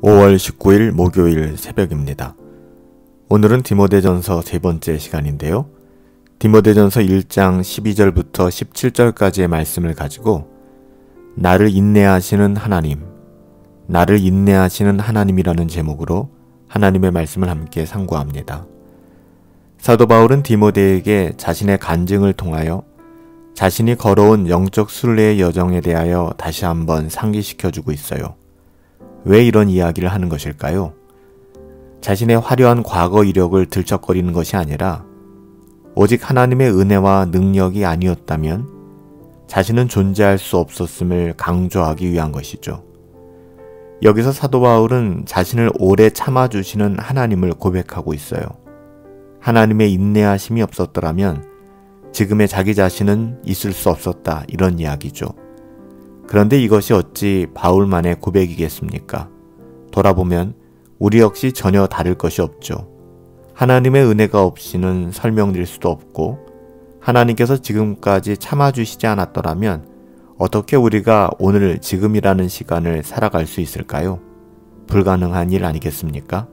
5월 19일 목요일 새벽입니다. 오늘은 디모데전서 세 번째 시간인데요. 디모데전서 1장 12절부터 17절까지의 말씀을 가지고 나를 인내하시는 하나님이라는 제목으로 하나님의 말씀을 함께 상고합니다. 사도 바울은 디모데에게 자신의 간증을 통하여 자신이 걸어온 영적 순례의 여정에 대하여 다시 한번 상기시켜주고 있어요. 왜 이런 이야기를 하는 것일까요? 자신의 화려한 과거 이력을 들썩거리는 것이 아니라 오직 하나님의 은혜와 능력이 아니었다면 자신은 존재할 수 없었음을 강조하기 위한 것이죠. 여기서 사도 바울은 자신을 오래 참아주시는 하나님을 고백하고 있어요. 하나님의 인내하심이 없었더라면 지금의 자기 자신은 있을 수 없었다, 이런 이야기죠. 그런데 이것이 어찌 바울만의 고백이겠습니까? 돌아보면 우리 역시 전혀 다를 것이 없죠. 하나님의 은혜가 없이는 설명될 수도 없고 하나님께서 지금까지 참아주시지 않았더라면 어떻게 우리가 오늘 지금이라는 시간을 살아갈 수 있을까요? 불가능한 일 아니겠습니까?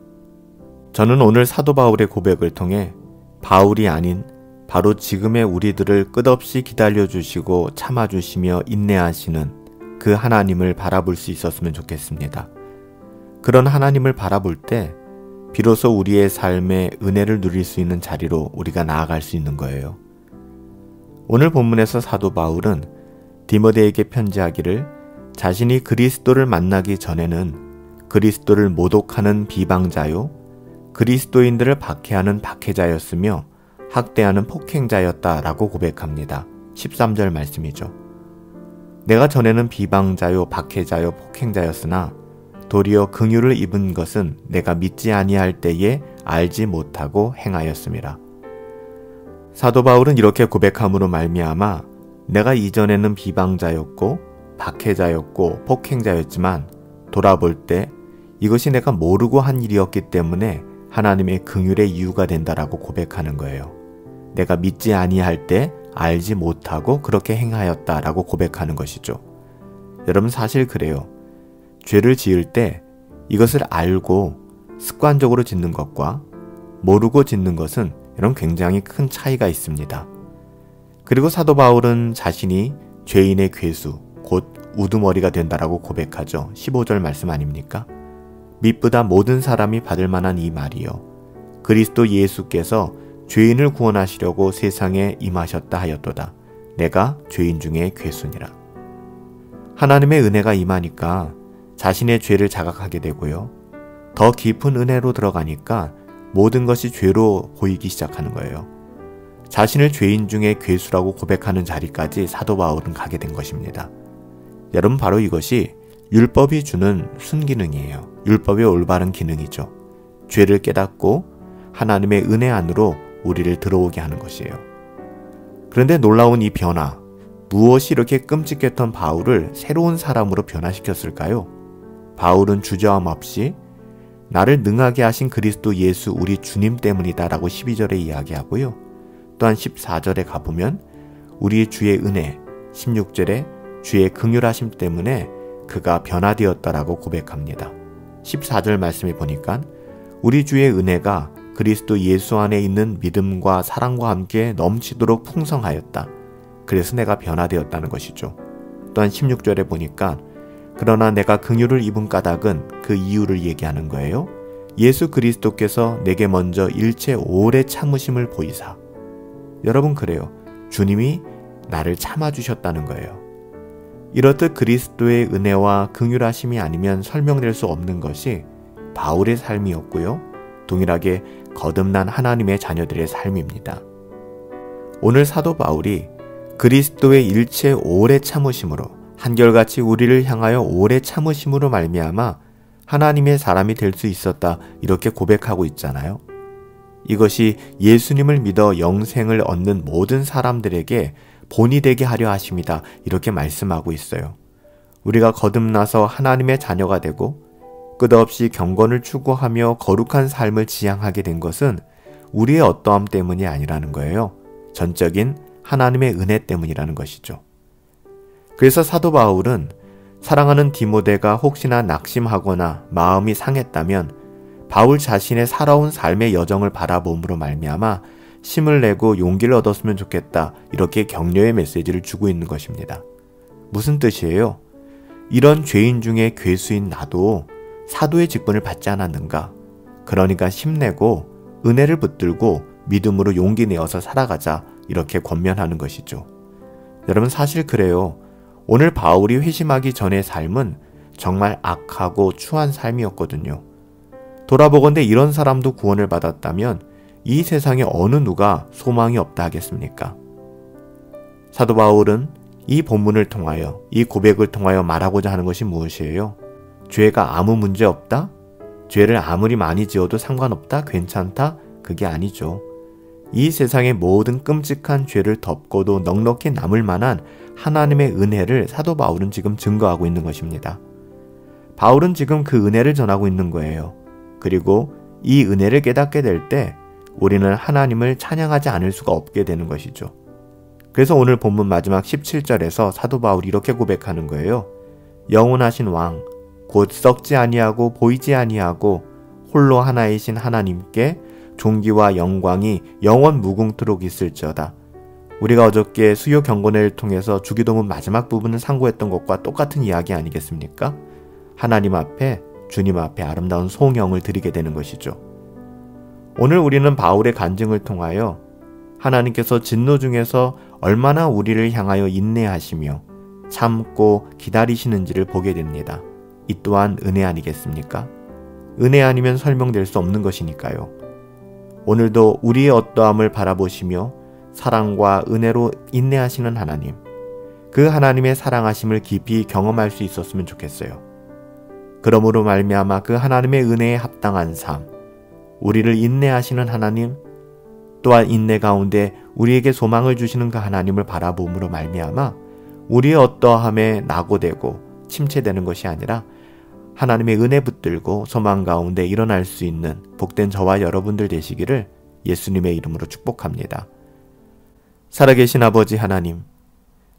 저는 오늘 사도 바울의 고백을 통해 바울이 아닌 바로 지금의 우리들을 끝없이 기다려주시고 참아주시며 인내하시는 그 하나님을 바라볼 수 있었으면 좋겠습니다. 그런 하나님을 바라볼 때 비로소 우리의 삶에 은혜를 누릴 수 있는 자리로 우리가 나아갈 수 있는 거예요. 오늘 본문에서 사도 바울은 디모데에게 편지하기를 자신이 그리스도를 만나기 전에는 그리스도를 모독하는 비방자요, 그리스도인들을 박해하는 박해자였으며 학대하는 폭행자였다라고 고백합니다. 13절 말씀이죠. 내가 전에는 비방자요, 박해자요, 폭행자였으나 도리어 긍휼을 입은 것은 내가 믿지 아니할 때에 알지 못하고 행하였음이라. 사도 바울은 이렇게 고백함으로 말미암아 내가 이전에는 비방자였고 박해자였고 폭행자였지만 돌아볼 때 이것이 내가 모르고 한 일이었기 때문에 하나님의 긍휼의 이유가 된다라고 고백하는 거예요. 내가 믿지 아니할 때 알지 못하고 그렇게 행하였다라고 고백하는 것이죠. 여러분, 사실 그래요. 죄를 지을 때 이것을 알고 습관적으로 짓는 것과 모르고 짓는 것은 이런 굉장히 큰 차이가 있습니다. 그리고 사도 바울은 자신이 죄인의 괴수, 곧 우두머리가 된다라고 고백하죠. 15절 말씀 아닙니까? mit보다 모든 사람이 받을 만한 이 말이요, 그리스도 예수께서 죄인을 구원하시려고 세상에 임하셨다 하였도다. 내가 죄인 중에 괴수니라. 하나님의 은혜가 임하니까 자신의 죄를 자각하게 되고요. 더 깊은 은혜로 들어가니까 모든 것이 죄로 보이기 시작하는 거예요. 자신을 죄인 중에 괴수라고 고백하는 자리까지 사도 바울은 가게 된 것입니다. 여러분, 바로 이것이 율법이 주는 순기능이에요. 율법의 올바른 기능이죠. 죄를 깨닫고 하나님의 은혜 안으로 우리를 들어오게 하는 것이에요. 그런데 놀라운 이 변화, 무엇이 이렇게 끔찍했던 바울을 새로운 사람으로 변화시켰을까요? 바울은 주저함 없이 나를 능하게 하신 그리스도 예수 우리 주님 때문이다 라고 12절에 이야기하고요. 또한 14절에 가보면 우리 주의 은혜, 16절에 주의 긍휼하심 때문에 그가 변화되었다라고 고백합니다. 14절 말씀에 보니까 우리 주의 은혜가 그리스도 예수 안에 있는 믿음과 사랑과 함께 넘치도록 풍성하였다. 그래서 내가 변화되었다는 것이죠. 또한 16절에 보니까 그러나 내가 긍휼을 입은 까닭은 그 이유를 얘기하는 거예요. 예수 그리스도께서 내게 먼저 일체 오래 참으심을 보이사. 여러분, 그래요. 주님이 나를 참아주셨다는 거예요. 이렇듯 그리스도의 은혜와 긍휼하심이 아니면 설명될 수 없는 것이 바울의 삶이었고요. 동일하게 거듭난 하나님의 자녀들의 삶입니다. 오늘 사도 바울이 그리스도의 일체 오래 참으심으로, 한결같이 우리를 향하여 오래 참으심으로 말미암아 하나님의 사람이 될 수 있었다, 이렇게 고백하고 있잖아요. 이것이 예수님을 믿어 영생을 얻는 모든 사람들에게 본이 되게 하려 하심이다, 이렇게 말씀하고 있어요. 우리가 거듭나서 하나님의 자녀가 되고 끝없이 경건을 추구하며 거룩한 삶을 지향하게 된 것은 우리의 어떠함 때문이 아니라는 거예요. 전적인 하나님의 은혜 때문이라는 것이죠. 그래서 사도 바울은 사랑하는 디모데가 혹시나 낙심하거나 마음이 상했다면 바울 자신의 살아온 삶의 여정을 바라봄으로 말미암아 힘을 내고 용기를 얻었으면 좋겠다, 이렇게 격려의 메시지를 주고 있는 것입니다. 무슨 뜻이에요? 이런 죄인 중에 괴수인 나도 사도의 직분을 받지 않았는가? 그러니까 힘내고 은혜를 붙들고 믿음으로 용기 내어서 살아가자, 이렇게 권면하는 것이죠. 여러분, 사실 그래요. 오늘 바울이 회심하기 전의 삶은 정말 악하고 추한 삶이었거든요. 돌아보건대 이런 사람도 구원을 받았다면 이 세상에 어느 누가 소망이 없다 하겠습니까? 사도 바울은 이 본문을 통하여, 이 고백을 통하여 말하고자 하는 것이 무엇이에요? 죄가 아무 문제 없다? 죄를 아무리 많이 지어도 상관없다? 괜찮다? 그게 아니죠. 이 세상의 모든 끔찍한 죄를 덮고도 넉넉히 남을 만한 하나님의 은혜를 사도 바울은 지금 증거하고 있는 것입니다. 바울은 지금 그 은혜를 전하고 있는 거예요. 그리고 이 은혜를 깨닫게 될 때 우리는 하나님을 찬양하지 않을 수가 없게 되는 것이죠. 그래서 오늘 본문 마지막 17절에서 사도 바울이 이렇게 고백하는 거예요. 영원하신 왕, 곧 썩지 아니하고 보이지 아니하고 홀로 하나이신 하나님께 존귀와 영광이 영원 무궁토록 있을지어다. 우리가 어저께 수요 경건회를 통해서 주기도문 마지막 부분을 상고했던 것과 똑같은 이야기 아니겠습니까? 하나님 앞에, 주님 앞에 아름다운 송영을 드리게 되는 것이죠. 오늘 우리는 바울의 간증을 통하여 하나님께서 진노 중에서 얼마나 우리를 향하여 인내하시며 참고 기다리시는지를 보게 됩니다. 이 또한 은혜 아니겠습니까? 은혜 아니면 설명될 수 없는 것이니까요. 오늘도 우리의 어떠함을 바라보시며 사랑과 은혜로 인내하시는 하나님, 그 하나님의 사랑하심을 깊이 경험할 수 있었으면 좋겠어요. 그러므로 말미암아 그 하나님의 은혜에 합당한 삶, 우리를 인내하시는 하나님, 또한 인내 가운데 우리에게 소망을 주시는 그 하나님을 바라봄으로 말미암아 우리의 어떠함에 낙오되고 침체되는 것이 아니라 하나님의 은혜 붙들고 소망 가운데 일어날 수 있는 복된 저와 여러분들 되시기를 예수님의 이름으로 축복합니다. 살아계신 아버지 하나님,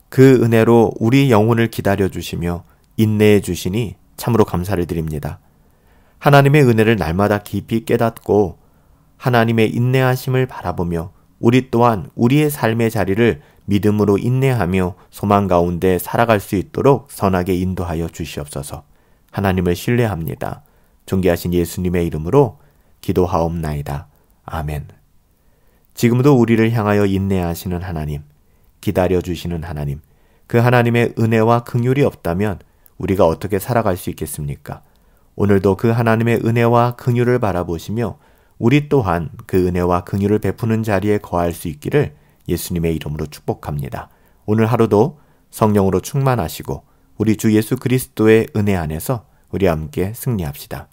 그 은혜로 우리 영혼을 기다려주시며 인내해 주시니 참으로 감사를 드립니다. 하나님의 은혜를 날마다 깊이 깨닫고 하나님의 인내하심을 바라보며 우리 또한 우리의 삶의 자리를 믿음으로 인내하며 소망 가운데 살아갈 수 있도록 선하게 인도하여 주시옵소서. 하나님을 신뢰합니다. 존귀하신 예수님의 이름으로 기도하옵나이다. 아멘. 지금도 우리를 향하여 인내하시는 하나님, 기다려주시는 하나님, 그 하나님의 은혜와 긍휼이 없다면 우리가 어떻게 살아갈 수 있겠습니까? 오늘도 그 하나님의 은혜와 긍휼을 바라보시며 우리 또한 그 은혜와 긍휼을 베푸는 자리에 거할 수 있기를 예수님의 이름으로 축복합니다. 오늘 하루도 성령으로 충만하시고 우리 주 예수 그리스도의 은혜 안에서 우리 함께 승리합시다.